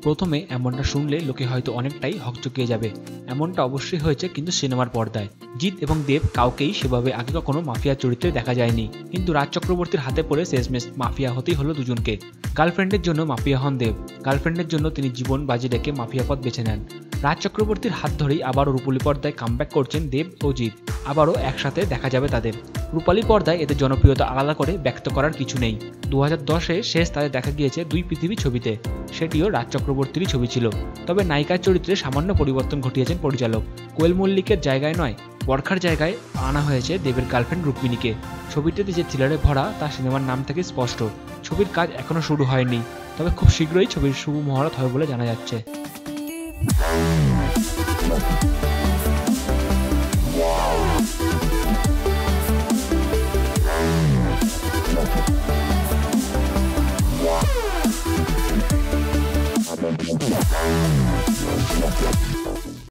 প্রথমে এমনটা শুনলে লোকে হয়তো অনেকটাই হকচকিয়ে যাবে। এমনটা অবশ্যই হয়েছে, কিন্তু সিনেমার পর্দায়। জিৎ এবং দেব কাউকেই সেভাবে আগে কখনো মাফিয়া চরিত্রে দেখা যায়নি, কিন্তু রাজ চক্রবর্তীর হাতে পড়ে শেষমেশ মাফিয়া হতেই হলো দুজনকে। গার্লফ্রেন্ডের জন্য মাফিয়া হন দেব, গার্লফ্রেন্ডের জন্য তিনি জীবন বাজি রেখে মাফিয়া পথ বেছে নেন। রাজ চক্রবর্তীর হাত ধরেই আবারও রূপালী পর্দায় কামব্যাক করছেন দেব ও জিৎ। আবারও একসাথে দেখা যাবে তাদের। রূপালী পর্দায় এদের জনপ্রিয়তা আলাদা করে ব্যক্ত করার কিছু নেই। 2010-এ শেষ তাদের দেখা গিয়েছে দুই পৃথিবী ছবিতে, সেটিও রাজ চক্রবর্তীরই ছবি ছিল। তবে নায়িকার চরিত্রে সামান্য পরিবর্তন ঘটিয়েছেন পরিচালক। কোয়েল মল্লিকের জায়গায় নয়, বরখার জায়গায় আনা হয়েছে দেবের গার্লফ্রেন্ড রুক্মিণীকে। ছবিটিতে যে থ্রিলারে ভরা তা সিনেমার নাম থেকে স্পষ্ট। ছবির কাজ এখনও শুরু হয়নি, তবে খুব শীঘ্রই ছবির শুভ মহরত হবে বলে জানা যাচ্ছে।